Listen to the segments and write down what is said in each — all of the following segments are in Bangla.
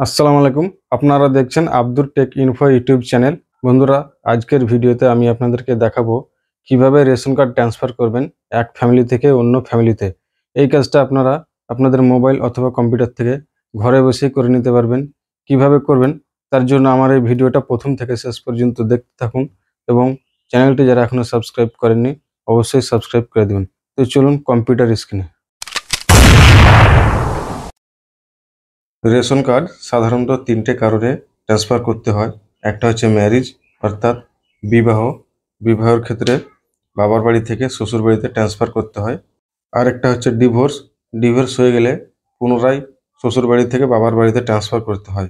আসসালামু আলাইকুম। আপনারা দেখছেন Abdur tech info YouTube channel. বন্ধুরা, আজকের ভিডিওতে আমি আপনাদেরকে দেখাবো কিভাবে রেশন কার্ড ট্রান্সফার করবেন এক ফ্যামিলি থেকে অন্য ফ্যামিলিতে। এই কাজটা আপনারা আপনাদের মোবাইল অথবা কম্পিউটার থেকে ঘরে বসেই করে নিতে পারবেন। কিভাবে করবেন তার জন্য আমার এই ভিডিওটা প্রথম থেকে শেষ পর্যন্ত দেখতে থাকুন এবং চ্যানেলটি যারা এখনো সাবস্ক্রাইব করেননি অবশ্যই সাবস্ক্রাইব করে দেবেন। তো চলুন কম্পিউটার স্ক্রিনে। রেশন কার্ড সাধারণত তিনটে কারণে ট্রান্সফার করতে হয়। একটা হচ্ছে ম্যারেজ, অর্থাৎ বিবাহ। বিবাহের ক্ষেত্রে বাবার বাড়ি থেকে শ্বশুর বাড়িতে ট্রান্সফার করতে হয়। আর একটা হচ্ছে ডিভোর্স। ডিভোর্স হয়ে গেলে পুনরায় শ্বশুর বাড়ি থেকে বাবার বাড়িতে ট্রান্সফার করতে হয়।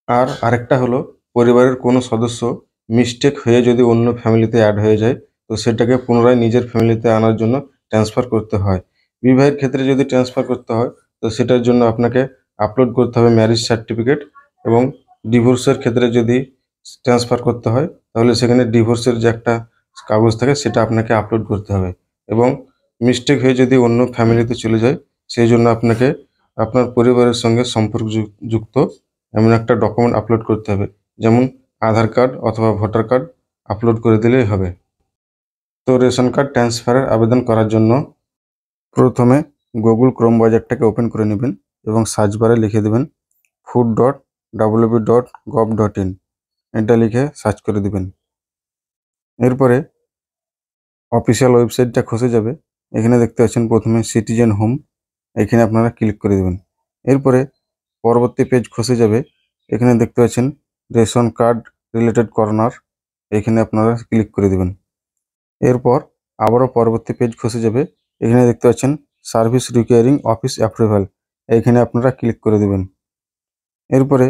আর আরেকটা হলো পরিবারের কোনো সদস্য মিস্টেক হয়ে যদি অন্য ফ্যামিলিতে অ্যাড হয়ে যায়, তো সেটাকে পুনরায় নিজের ফ্যামিলিতে আনার জন্য ট্রান্সফার করতে হয়। বিবাহের ক্ষেত্রে যদি ট্রান্সফার করতে হয়, তো সেটার জন্য আপনাকে আপলোড করতে হবে ম্যারেজ সার্টিফিকেট। এবং ডিভোর্সের ক্ষেত্রে যদি ট্রান্সফার করতে হয়, তাহলে সেখানে ডিভোর্সের যে একটা কাগজ থাকে সেটা আপনাকে আপলোড করতে হবে। এবং মিস্টেক হয়ে যদি অন্য ফ্যামিলিতে চলে যায়, সেই জন্য আপনাকে আপনার পরিবারের সঙ্গে সম্পর্ক যুক্ত এমন একটা ডকুমেন্ট আপলোড করতে হবে, যেমন আধার কার্ড অথবা ভোটার কার্ড আপলোড করে দিলেই হবে। তো রেশন কার্ড ট্রান্সফারের আবেদন করার জন্য প্রথমে গুগল ক্রোম ব্রাউজারটাকে ওপেন করে নেবেন এবং সার্চ বারে লিখে দেবেন food.wb.gov.in। এটা লিখে সার্চ করে দিবেন। এরপরে অফিসিয়াল ওয়েবসাইটটা খসে যাবে। এখানে দেখতে পাচ্ছেন প্রথমে সিটিজেন হোম, এখানে আপনারা ক্লিক করে দেবেন। এরপরে পরবর্তী পেজ খসে যাবে। এখানে দেখতে পাচ্ছেন রেশন কার্ড রিলেটেড কর্নার, এখানে আপনারা ক্লিক করে দেবেন। এরপর আবারও পরবর্তী পেজ খসে যাবে। এখানে দেখতে পাচ্ছেন সার্ভিস রিকোয়ারিং অফিস অ্যাপ্রুভাল, এইখানে আপনারা ক্লিক করে দেবেন। এরপরে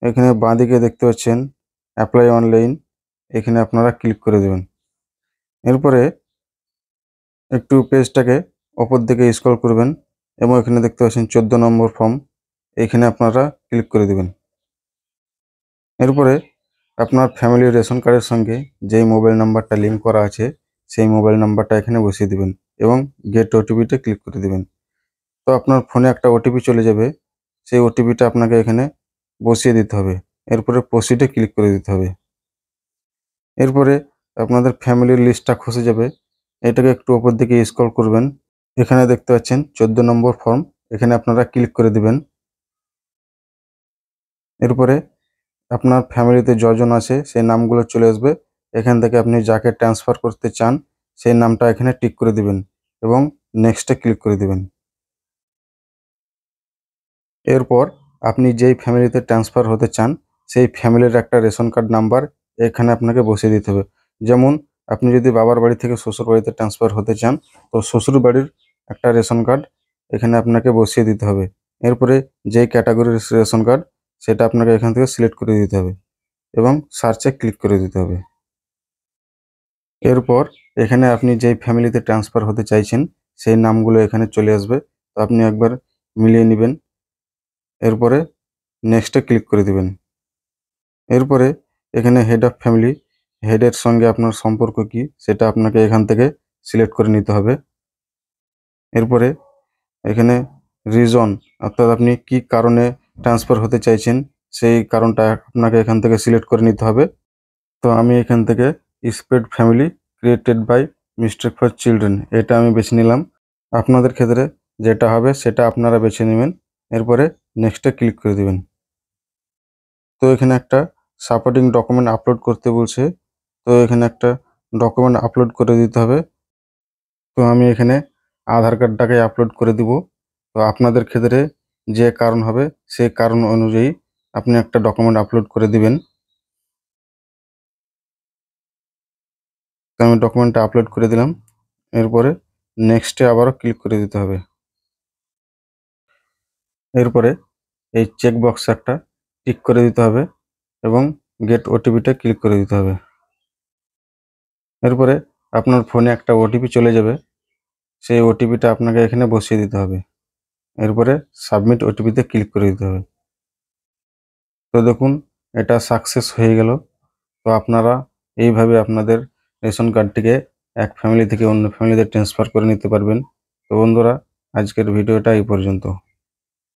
এখানে বাঁদিকে দেখতে পাচ্ছেন অ্যাপ্লাই অনলাইন, এখানে আপনারা ক্লিক করে দেবেন। এরপরে একটু পেজটাকে ওপর দিকে স্ক্রল করবেন এবং এখানে দেখতে পাচ্ছেন 14 নম্বর ফর্ম, এখানে আপনারা ক্লিক করে দেবেন। এরপরে আপনার ফ্যামিলির রেশন কার্ডের সঙ্গে যেই মোবাইল নাম্বারটা লিঙ্ক করা আছে সেই মোবাইল নাম্বারটা এখানে বসিয়ে দেবেন এবং গেট ওটিপিতে ক্লিক করে দেবেন। তো আপনার ফোনে একটা ওটিপি চলে যাবে, সেই ওটিপিটা আপনাকে এখানে বসিয়ে দিতে হবে। এরপরে প্রসিডে ক্লিক করে দিতে হবে। এরপরে আপনাদের ফ্যামিলির লিস্টটা খসে যাবে, এটাকে একটু ওপর দিকে স্ক্রল করবেন। এখানে দেখতে পাচ্ছেন 14 নম্বর ফর্ম, এখানে আপনারা ক্লিক করে দিবেন। এরপরে আপনার ফ্যামিলিতে যজন আছে সেই নামগুলো চলে আসবে। এখান থেকে আপনি যাকে ট্রান্সফার করতে চান সেই নামটা এখানে টিক করে দিবেন এবং নেক্সটে ক্লিক করে দিবেন। এরপর আপনি যেই ফ্যামিলিতে ট্রান্সফার হতে চান সেই ফ্যামিলির একটা রেশন কার্ড নাম্বার এখানে আপনাকে বসিয়ে দিতে হবে। যেমন আপনি যদি বাবার বাড়ি থেকে শ্বশুর বাড়িতে ট্রান্সফার হতে চান, তো শ্বশুর বাড়ির একটা রেশন কার্ড এখানে আপনাকে বসিয়ে দিতে হবে। এরপরে যেই ক্যাটাগরির রেশন কার্ড সেটা আপনাকে এখান থেকে সিলেক্ট করে দিতে হবে এবং সার্চে ক্লিক করে দিতে হবে। এরপর এখানে আপনি যেই ফ্যামিলিতে ট্রান্সফার হতে চাইছেন সেই নামগুলো এখানে চলে আসবে, তো আপনি একবার মিলিয়ে নেবেন। এরপরে নেক্সটে ক্লিক করে দিবেন। এরপরে এখানে হেড অফ ফ্যামিলি, হেডের সঙ্গে আপনার সম্পর্ক কি সেটা আপনাকে এখান থেকে সিলেক্ট করে নিতে হবে। এরপরে এখানে রিজন, অর্থাৎ আপনি কি কারণে ট্রান্সফার হতে চাইছেন সেই কারণটা আপনাকে এখান থেকে সিলেক্ট করে নিতে হবে। তো আমি এখান থেকে spread family created by mistake for children এটা আমি বেছে নিলাম। আপনাদের ক্ষেত্রে যেটা হবে সেটা আপনারা বেছে নেবেন। এরপরে নেক্সটে ক্লিক করে দেবেন। তো এখানে একটা সাপোর্টিং ডকুমেন্ট আপলোড করতে বলছে, তো এখানে একটা ডকুমেন্ট আপলোড করে দিতে হবে। তো আমি এখানে আধার কার্ডটাকে আপলোড করে দিব। তো আপনাদের ক্ষেত্রে যে কারণ হবে সেই কারণ অনুযায়ী আপনি একটা ডকুমেন্ট আপলোড করে দিবেন। তো আমি ডকুমেন্টটা আপলোড করে দিলাম। এরপরে নেক্সটে আবারও ক্লিক করে দিতে হবে। এরপরে এই চেক বক্স একটা টিক করে দিতে হবে এবং গেট ওটিপিটা ক্লিক করে দিতে হবে। এরপরে আপনার ফোনে একটা ওটিপি চলে যাবে, সেই ওটিপিটা আপনাকে এখানে বসিয়ে দিতে হবে। এরপরে সাবমিট ওটিপিতে ক্লিক করে দিতে হবে। তো দেখুন এটা সাকসেস হয়ে গেল। তো আপনারা এইভাবে আপনাদের রেশন কার্ডটিকে এক ফ্যামিলি থেকে অন্য ফ্যামিলিতে ট্রান্সফার করে নিতে পারবেন। তো বন্ধুরা, আজকের ভিডিওটা এই পর্যন্ত।